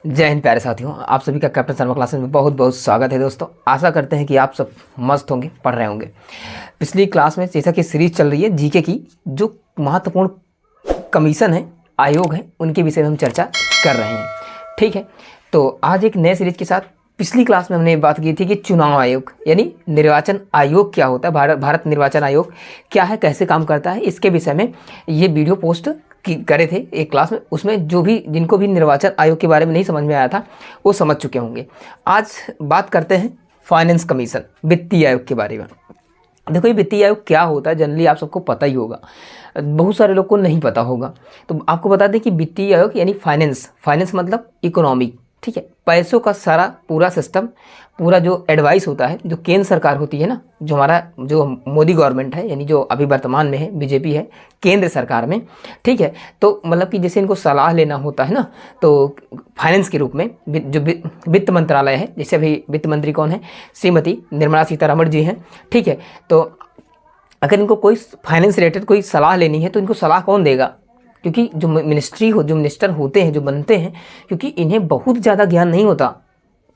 जय हिंद प्यारे साथियों, आप सभी का कैप्टन शर्मा क्लासेस में बहुत बहुत स्वागत है। दोस्तों आशा करते हैं कि आप सब मस्त होंगे, पढ़ रहे होंगे। पिछली क्लास में जैसा कि सीरीज चल रही है जीके की, जो महत्वपूर्ण कमीशन है, आयोग है, उनके विषय में हम चर्चा कर रहे हैं। ठीक है, तो आज एक नए सीरीज के साथ, पिछली क्लास में हमने बात की थी कि चुनाव आयोग यानी निर्वाचन आयोग क्या होता है, भारत निर्वाचन आयोग क्या है, कैसे काम करता है, इसके विषय में ये वीडियो पोस्ट करे थे एक क्लास में। उसमें जो भी जिनको भी निर्वाचन आयोग के बारे में नहीं समझ में आया था वो समझ चुके होंगे। आज बात करते हैं फाइनेंस कमीशन, वित्तीय आयोग के बारे में। देखो, ये वित्तीय आयोग क्या होता है जनरली आप सबको पता ही होगा, बहुत सारे लोग को नहीं पता होगा। तो आपको बता दें कि वित्तीय आयोग यानी फाइनेंस मतलब इकोनॉमिक, ठीक है, पैसों का सारा पूरा सिस्टम, पूरा जो एडवाइस होता है, जो केंद्र सरकार होती है ना, जो हमारा जो मोदी गवर्नमेंट है, यानी जो अभी वर्तमान में है, बीजेपी है केंद्र सरकार में, ठीक है। तो मतलब कि जैसे इनको सलाह लेना होता है ना, तो फाइनेंस के रूप में जो वित्त मंत्रालय है, जैसे अभी वित्त मंत्री कौन है, श्रीमती निर्मला सीतारमण जी हैं, ठीक है। तो अगर इनको कोई फाइनेंस रिलेटेड कोई सलाह लेनी है तो इनको सलाह कौन देगा? क्योंकि जो मिनिस्टर होते हैं, जो बनते हैं, क्योंकि इन्हें बहुत ज़्यादा ज्ञान नहीं होता,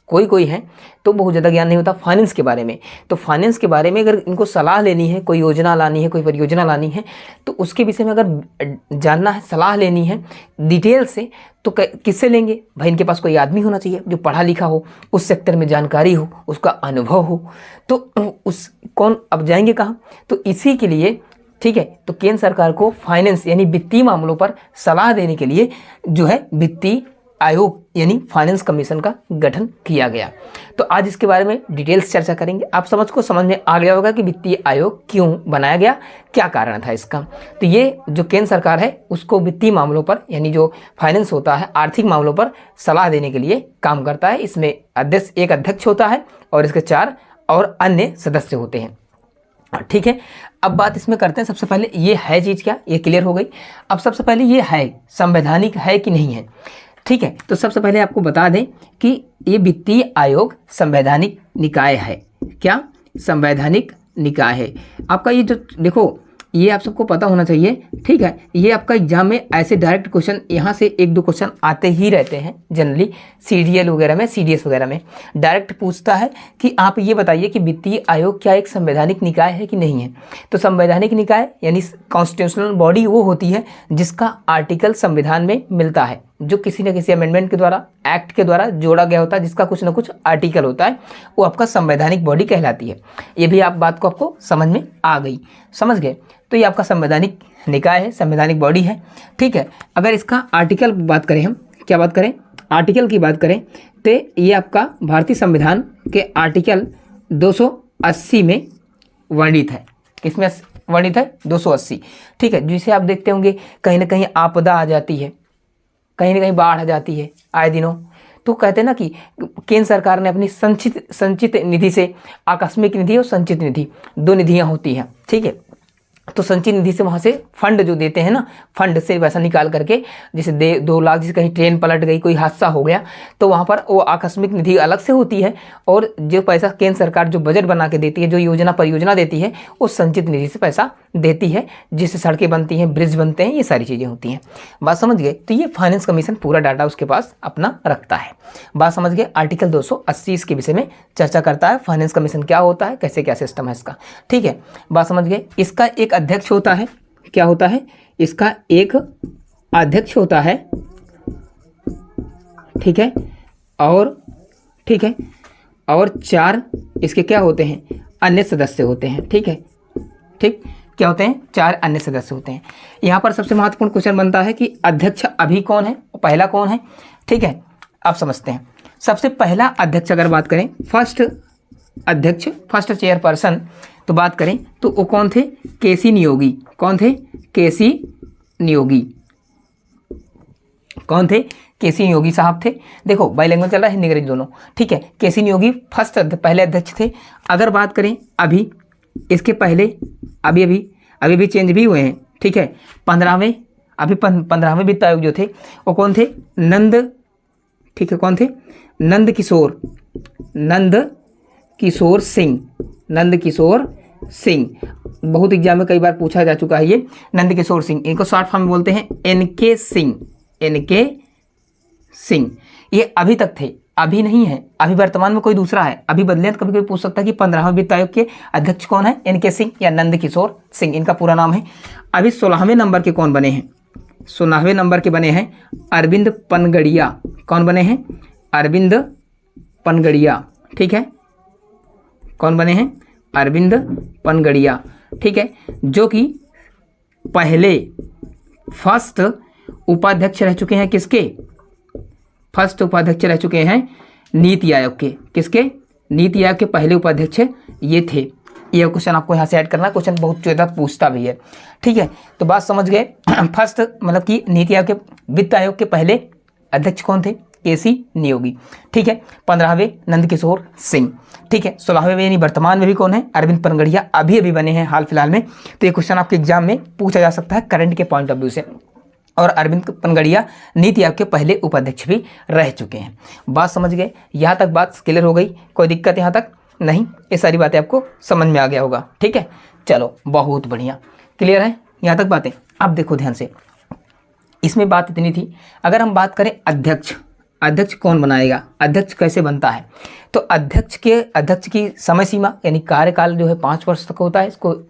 कोई है तो बहुत ज़्यादा ज्ञान नहीं होता फाइनेंस के बारे में। तो फाइनेंस के बारे में अगर इनको सलाह लेनी है, कोई योजना लानी है, कोई परियोजना लानी है, तो उसके विषय में अगर जानना है, सलाह लेनी है डिटेल से, तो किससे लेंगे भाई? इनके पास कोई आदमी होना चाहिए जो पढ़ा लिखा हो, उस सेक्टर में जानकारी हो, उसका अनुभव हो। तो उस कौन अब जाएंगे कहाँ? तो इसी के लिए, ठीक है, तो केंद्र सरकार को फाइनेंस यानी वित्तीय मामलों पर सलाह देने के लिए जो है वित्तीय आयोग यानी फाइनेंस कमीशन का गठन किया गया। तो आज इसके बारे में डिटेल्स चर्चा करेंगे। आप समझ में आ गया होगा कि वित्तीय आयोग क्यों बनाया गया, क्या कारण था इसका। तो ये जो केंद्र सरकार है उसको वित्तीय मामलों पर यानी जो फाइनेंस होता है, आर्थिक मामलों पर सलाह देने के लिए काम करता है। इसमें एक अध्यक्ष होता है और इसके 4 और अन्य सदस्य होते हैं। ठीक है, अब बात इसमें करते हैं। सबसे पहले ये है चीज़ क्या, ये क्लियर हो गई। अब सबसे पहले ये है संवैधानिक है कि नहीं है, ठीक है। तो सबसे पहले आपको बता दें कि ये वित्तीय आयोग संवैधानिक निकाय है। क्या संवैधानिक निकाय है? आपका ये जो देखो, ये आप सबको पता होना चाहिए, ठीक है। ये आपका एग्जाम में ऐसे डायरेक्ट क्वेश्चन, यहाँ से 1-2 क्वेश्चन आते ही रहते हैं जनरली, सीडीएल वगैरह में, सीडीएस वगैरह में डायरेक्ट पूछता है कि आप ये बताइए कि वित्तीय आयोग क्या एक संवैधानिक निकाय है कि नहीं है। तो संवैधानिक निकाय यानी कॉन्स्टिट्यूशनल बॉडी वो होती है जिसका आर्टिकल संविधान में मिलता है, जो किसी न किसी अमेंडमेंट के द्वारा, एक्ट के द्वारा जोड़ा गया होता है, जिसका कुछ ना कुछ आर्टिकल होता है, वो आपका संवैधानिक बॉडी कहलाती है। ये भी आप बात को आपको समझ में आ गई, समझ गए? तो ये आपका संवैधानिक निकाय है, संवैधानिक बॉडी है, ठीक है। अगर इसका आर्टिकल बात करें, हम क्या बात करें, आर्टिकल की बात करें, तो ये आपका भारतीय संविधान के आर्टिकल 280 में वर्णित है। किसमें वर्णित है? 280, ठीक है। जिसे आप देखते होंगे कहीं ना कहीं आपदा आ जाती है, कहीं ना कहीं बाढ़ आ जाती है आए दिनों, तो कहते हैं ना कि केंद्र सरकार ने अपनी संचित निधि से, आकस्मिक निधि और संचित निधि 2 निधियां होती हैं, ठीक है। तो संचित निधि से वहाँ से फंड जो देते हैं ना, फंड से पैसा निकाल करके, जैसे 2 लाख, जैसे कहीं ट्रेन पलट गई, कोई हादसा हो गया, तो वहाँ पर वो आकस्मिक निधि अलग से होती है, और जो पैसा केंद्र सरकार जो बजट बना के देती है, जो योजना परियोजना देती है, वो संचित निधि से पैसा देती है, जिससे सड़कें बनती हैं, ब्रिज बनते हैं, ये सारी चीज़ें होती हैं। बात समझ गए? तो ये फाइनेंस कमीशन पूरा डाटा उसके पास अपना रखता है। बात समझ गए? आर्टिकल 280 इसके विषय में चर्चा करता है, फाइनेंस कमीशन क्या होता है, कैसे क्या सिस्टम है इसका, ठीक है। बात समझ गए? इसका एक अध्यक्ष होता है, क्या होता है? इसका एक अध्यक्ष होता है, ठीक है, और ठीक है, और 4 इसके क्या होते हैं, अन्य सदस्य होते हैं, ठीक है, ठीक, क्या होते हैं? 4 अन्य सदस्य होते हैं। यहाँ पर सबसे महत्वपूर्ण क्वेश्चन बनता है कि अध्यक्ष अभी कौन है, पहला कौन है, ठीक है। आप समझते हैं, सबसे पहला अध्यक्ष अगर बात करें, फर्स्ट अध्यक्ष, फर्स्ट चेयरपर्सन, तो बात करें तो वो कौन थे? केसी नियोगी। कौन थे? केसी नियोगी। कौन थे? केसी नियोगी साहब थे। देखो बाइलैंग्वेज चल रहा है, हिंदी अंग्रेजी दोनों, ठीक है। केसी नियोगी पहले अध्यक्ष थे। अगर बात करें अभी, इसके पहले अभी भी चेंज भी हुए हैं, ठीक है। 15वें वित्त आयोग जो थे वो कौन थे? ठीक है, कौन थे? नंद किशोर सिंह। बहुत एग्जाम में कई बार पूछा जा चुका है ये नंद किशोर सिंह, इनको शॉर्ट फॉर्म में बोलते हैं NK सिंह। ये अभी तक थे, अभी नहीं है, अभी वर्तमान में कोई दूसरा है, अभी बदले तो कभी कोई पूछ सकता है कि 15वें वित्त आयोग के अध्यक्ष कौन है, एन के सिंह या नंद किशोर सिंह इनका पूरा नाम है। अभी 16वें नंबर के कौन बने हैं, 16वें नंबर के बने हैं अरविंद पनगड़िया। कौन बने हैं, अरविंद पनगड़िया, ठीक है, कौन बने हैं, अरविंद पनगड़िया, ठीक है, जो कि पहले फर्स्ट उपाध्यक्ष रह चुके हैं, किसके, फर्स्ट उपाध्यक्ष रह चुके हैं नीति आयोग के, किसके, नीति आयोग के पहले उपाध्यक्ष ये थे। ये क्वेश्चन आपको यहाँ से ऐड करना, क्वेश्चन बहुत ज़्यादा पूछता भी है, ठीक है। तो बात समझ गए, फर्स्ट मतलब कि नीति आयोग के वित्त आयोग के पहले अध्यक्ष कौन थे, केसी नियोगी, ठीक है। 15वें नंद किशोर सिंह, ठीक है। 16वें यानी वर्तमान में भी कौन है, अरविंद पनगड़िया, अभी अभी बने हैं हाल फिलहाल में। तो ये क्वेश्चन आपके एग्जाम में पूछा जा सकता है करंट के पॉइंट ऑफ व्यू से। और अरविंद पनगड़िया नीति आयोग के पहले उपाध्यक्ष भी रह चुके हैं। बात समझ गए, यहाँ तक बात क्लियर हो गई, कोई दिक्कत यहाँ तक नहीं, ये सारी बातें आपको समझ में आ गया होगा, ठीक है। चलो बहुत बढ़िया, क्लियर है यहाँ तक बातें। अब देखो ध्यान से, इसमें बात इतनी थी। अगर हम बात करें अध्यक्ष, अध्यक्ष कौन बनाएगा, अध्यक्ष कैसे बनता है, तो अध्यक्ष की समय सीमा यानी कार्यकाल जो है 5 वर्ष तक होता है। इसको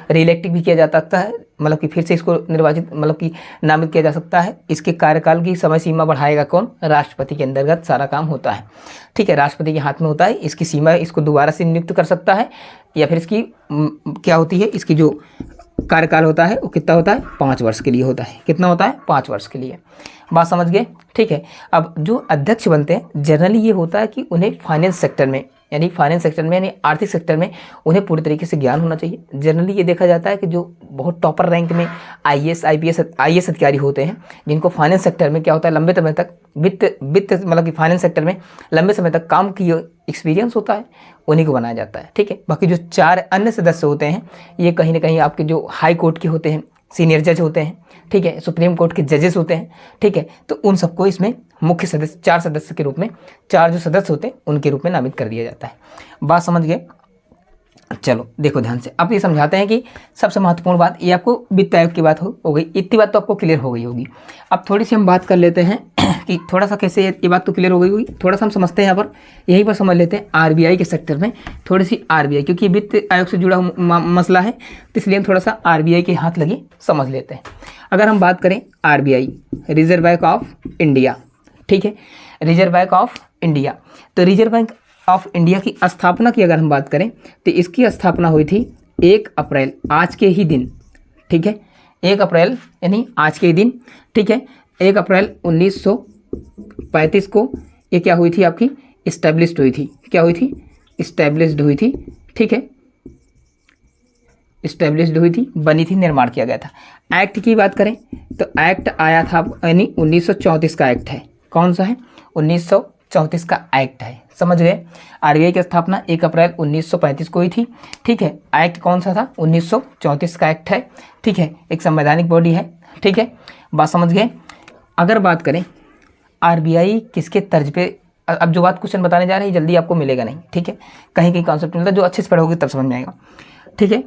रिइलेक्टिव भी किया जा सकता है, मतलब कि फिर से इसको निर्वाचित मतलब कि नामित किया जा सकता है। इसके कार्यकाल की समय सीमा बढ़ाएगा कौन, राष्ट्रपति के अंतर्गत सारा काम होता है, ठीक है, राष्ट्रपति के हाथ में होता है। इसकी सीमा इसको दोबारा से नियुक्त कर सकता है, या फिर इसकी क्या होती है, इसकी जो कार्यकाल होता है वो कितना होता है, 5 वर्ष के लिए होता है। कितना होता है, 5 वर्ष के लिए। बात समझ गए, ठीक है। अब जो अध्यक्ष बनते हैं जनरली ये होता है कि उन्हें फाइनेंस सेक्टर में यानी आर्थिक सेक्टर में उन्हें पूरी तरीके से ज्ञान होना चाहिए। जनरली ये देखा जाता है कि जो बहुत टॉपर रैंक में आईएएस अधिकारी होते हैं, जिनको फाइनेंस सेक्टर में क्या होता है, लंबे समय तक वित्त मतलब कि फाइनेंस सेक्टर में लंबे समय तक काम की एक्सपीरियंस होता है, उन्हीं को बनाया जाता है, ठीक है। बाकी जो 4 अन्य सदस्य होते हैं ये कहीं ना कहीं आपके जो हाई कोर्ट के होते हैं, सीनियर जज होते हैं, ठीक है, सुप्रीम कोर्ट के जजेस होते हैं, ठीक है। तो उन सबको इसमें मुख्य सदस्य 4 सदस्य के रूप में, 4 जो सदस्य होते हैं उनके रूप में नामित कर दिया जाता है। बात समझ गए, चलो देखो ध्यान से। अब ये समझाते हैं कि सबसे महत्वपूर्ण बात, ये आपको वित्त आयोग की बात हो गई, इतनी बात तो आपको क्लियर हो गई होगी। अब थोड़ी सी हम बात कर लेते हैं कि थोड़ा सा कैसे, ये बात तो क्लियर हो गई होगी, थोड़ा सा हम समझते हैं यहाँ पर, यहीं पर समझ लेते हैं आरबीआई के सेक्टर में थोड़ी सी आरबीआई, क्योंकि वित्त आयोग से जुड़ा मसला है, तो इसलिए हम थोड़ा सा आरबीआई के हाथ लगे समझ लेते हैं। अगर हम बात करें RBI, reserve bank of India, ठीक है, रिजर्व बैंक ऑफ इंडिया, तो रिजर्व बैंक ऑफ इंडिया की स्थापना की अगर हम बात करें तो इसकी स्थापना हुई थी 1 अप्रैल, आज के ही दिन, ठीक है, 1 अप्रैल यानी आज के ही दिन, ठीक है, 1 अप्रैल 1935 को ये क्या हुई थी, आपकी इस्टेब्लिश्ड हुई थी। क्या हुई थी, इस्टेब्लिश्ड हुई थी, ठीक है, इस्टेब्लिश्ड हुई थी, बनी थी, निर्माण किया गया था। एक्ट की बात करें तो एक्ट आया था यानी 1934 का एक्ट है। कौन सा है, 1934 का एक्ट है, समझ गए। आरबीआई की स्थापना 1 अप्रैल 1935 को हुई थी, ठीक है। एक्ट कौन सा था, 1934 का एक्ट है, ठीक है, एक संवैधानिक बॉडी है, ठीक है। बात समझ गए। अगर बात करें आरबीआई किसके तर्ज पे, अब जो बात क्वेश्चन बताने जा रहे हैं जल्दी आपको मिलेगा नहीं, ठीक है, कहीं कहीं कॉन्सेप्ट मिलता है, जो अच्छे से पढ़ोगे तब समझ में आएगा, ठीक है।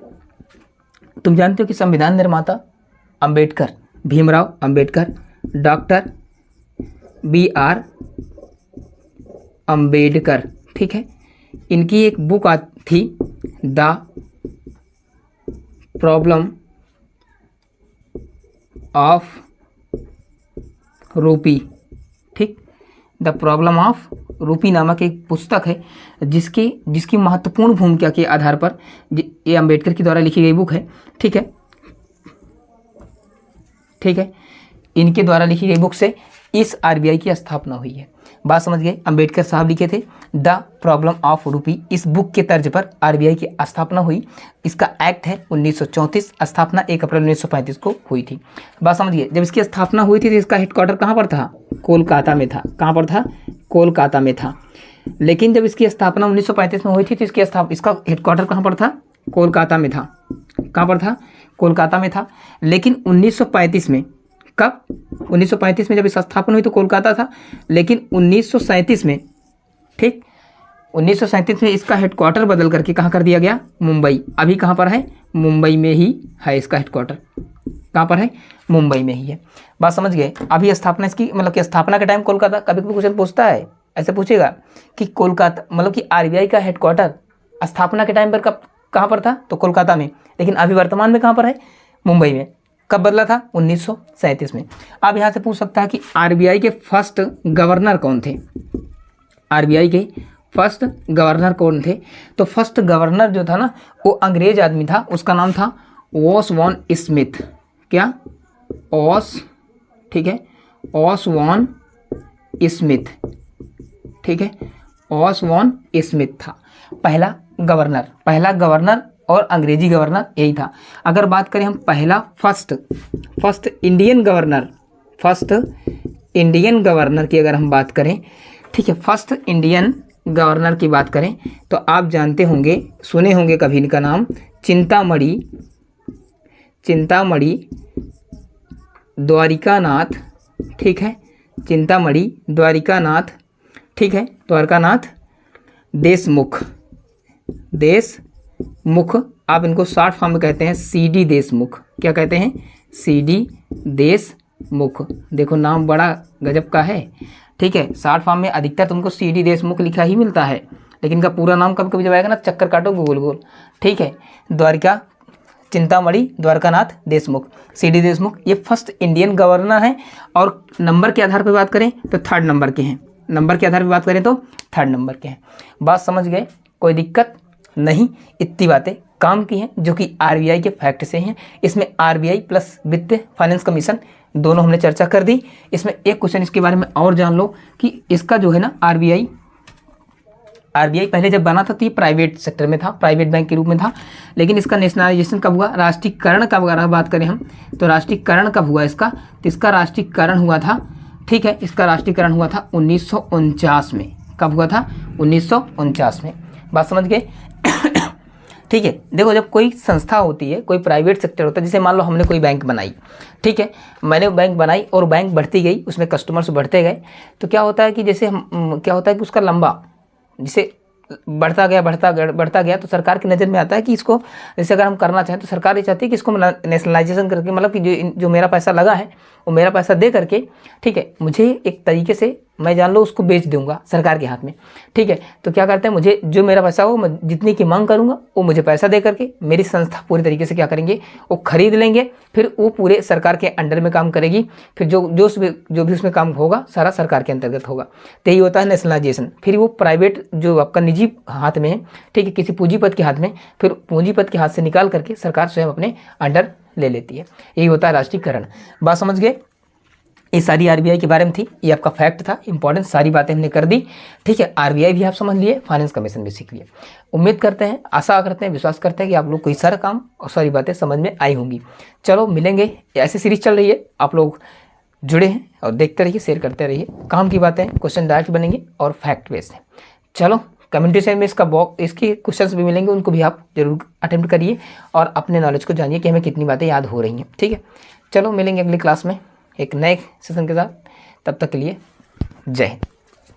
तुम जानते हो कि संविधान निर्माता अंबेडकर, भीमराव अंबेडकर, डॉक्टर BR अंबेडकर, ठीक है, इनकी एक बुक थी द प्रॉब्लम ऑफ रूपी, ठीक, द प्रॉब्लम ऑफ रूपी नामक एक पुस्तक है जिसकी महत्वपूर्ण भूमिका के आधार पर ये अंबेडकर के द्वारा लिखी गई बुक है, ठीक है, ठीक है, इनके द्वारा लिखी गई बुक से इस आरबीआई की स्थापना हुई है। बात समझ गए, अंबेडकर साहब लिखे थे द प्रॉब्लम ऑफ रूपी, इस बुक के तर्ज पर आरबीआई की स्थापना हुई। इसका एक्ट है 1934, स्थापना 1 अप्रैल 1935 को हुई थी। बात समझिए, जब इसकी स्थापना हुई थी तो इसका हेडक्वार्टर कहाँ पर था, कोलकाता में था। कहाँ पर था, कोलकाता में था। लेकिन जब इसकी स्थापना 1935 में हुई थी तो इसका हेडक्वार्टर कहाँ पर था, कोलकाता में था। कहाँ पर था, कोलकाता में था। लेकिन 1935 में, कब, 1935 में जब इसका स्थापना हुई तो कोलकाता था, लेकिन 1937 में, ठीक, 1937 में इसका हेडक्वार्टर बदल करके कहाँ कर दिया गया, मुंबई। अभी कहाँ पर है, मुंबई में ही है इसका हेडक्वार्टर। कहाँ पर है, मुंबई में ही है। बात समझ गए। अभी स्थापना इसकी मतलब कि स्थापना के टाइम कोलकाता, कभी कभी क्वेश्चन पूछता है ऐसे पूछेगा कि कोलकाता मतलब कि आरबीआई का हेडक्वार्टर स्थापना के टाइम पर कब कहाँ पर था, तो कोलकाता में, लेकिन अभी वर्तमान में कहाँ पर है, मुंबई में। कब बदला था, 1937 में। अब यहाँ से पूछ सकता है कि आरबीआई के फर्स्ट गवर्नर कौन थे, आरबीआई के फर्स्ट गवर्नर कौन थे। तो फर्स्ट गवर्नर जो था ना वो अंग्रेज आदमी था, उसका नाम था ओसवॉन स्मिथ। क्या, ओस, ठीक है, ओसवॉन स्मिथ, ठीक है, ओसवॉन स्मिथ था पहला गवर्नर और अंग्रेजी गवर्नर यही था। अगर बात करें हम पहला फर्स्ट इंडियन गवर्नर की अगर हम बात करें, ठीक है, फर्स्ट इंडियन गवर्नर की बात करें तो आप जानते होंगे, सुने होंगे कभी इनका नाम, चिंतामणि द्वारिकानाथ, ठीक है, चिंतामणि द्वारिकानाथ, ठीक है, द्वारकानाथ देशमुख, आप इनको शॉर्ट फॉर्म में कहते हैं सीडी देशमुख। क्या कहते हैं, सीडी देशमुख। देखो नाम बड़ा गजब का है, ठीक है। शॉर्ट फॉर्म में अधिकतर तुमको सीडी देशमुख लिखा ही मिलता है, लेकिन इनका पूरा नाम कभी कभी जब आएगा ना चक्कर काटो गोल, ठीक है। चिंतामणि द्वारकानाथ देशमुख, सीडी देशमुख, ये फर्स्ट इंडियन गवर्नर हैं। और नंबर के आधार पर बात करें तो थर्ड नंबर के हैं, नंबर के आधार पर बात करें तो थर्ड नंबर के हैं। बात समझ गए, कोई दिक्कत नहीं। इतनी बातें काम की हैं जो कि आरबीआई के फैक्ट से हैं। इसमें आरबीआई प्लस वित्त फाइनेंस कमीशन दोनों हमने चर्चा कर दी। इसमें एक क्वेश्चन इसके बारे में और जान लो कि इसका जो है ना आरबीआई पहले जब बना था तो ये प्राइवेट सेक्टर में था, प्राइवेट बैंक के रूप में था, लेकिन इसका नेशनलाइजेशन कब हुआ, राष्ट्रीयकरण का अगर बात करें हम तो राष्ट्रीयकरण कब हुआ इसका, तो इसका राष्ट्रीयकरण हुआ था, ठीक है, इसका राष्ट्रीयकरण हुआ था 1949 में। कब हुआ था, 1949 में। बात समझ गए, ठीक है। देखो जब कोई संस्था होती है, कोई प्राइवेट सेक्टर होता है, जैसे मान लो हमने कोई बैंक बनाई, ठीक है, मैंने बैंक बनाई और बैंक बढ़ती गई, उसमें कस्टमर्स बढ़ते गए, तो क्या होता है कि जैसे क्या होता है कि उसका लंबा जैसे बढ़ता गया तो सरकार की नज़र में आता है कि इसको जैसे अगर हम करना चाहें तो सरकार ये चाहती है कि इसको नेशनलाइजेशन करके, मतलब कि जो मेरा पैसा लगा है वो मेरा पैसा दे करके, ठीक है, मुझे एक तरीके से मैं जान लो उसको बेच दूंगा सरकार के हाथ में, ठीक है। तो क्या करते हैं, मुझे जो मेरा पैसा हो मैं जितनी की मांग करूंगा वो मुझे पैसा दे करके मेरी संस्था पूरी तरीके से क्या करेंगे, वो खरीद लेंगे, फिर वो पूरे सरकार के अंडर में काम करेगी, फिर जो भी उसमें काम होगा सारा सरकार के अंतर्गत होगा। तो यही होता है नेशनलाइजेशन। फिर वो प्राइवेट जो आपका निजी हाथ में है, ठीक है, किसी पूंजीपति के हाथ में, फिर पूंजीपति के हाथ से निकाल करके सरकार स्वयं अपने अंडर ले लेती है। यही होता है राष्ट्रीयकरण। बात समझ गए, ये सारी आरबीआई के बारे में थी, ये आपका फैक्ट था, इंपॉर्टेंट सारी बातें हमने कर दी, ठीक है। आरबीआई भी आप समझ लिए, फाइनेंस कमीशन भी सीख लिए। उम्मीद करते हैं, आशा करते हैं, विश्वास करते हैं कि आप लोग को सारा काम और सारी बातें समझ में आई होंगी। चलो मिलेंगे, ऐसी सीरीज चल रही है, आप लोग जुड़े हैं और देखते रहिए, शेयर करते रहिए। काम की बातें, क्वेश्चन डायरेक्ट बनेंगे और फैक्ट बेस्ड है। चलो कम्युनिटी सेक्शन में इसके क्वेश्चंस भी मिलेंगे, उनको भी आप जरूर अटेम्प्ट करिए और अपने नॉलेज को जानिए कि हमें कितनी बातें याद हो रही हैं, ठीक है। चलो मिलेंगे अगली क्लास में एक नए सेशन के साथ, तब तक के लिए जय हिंद।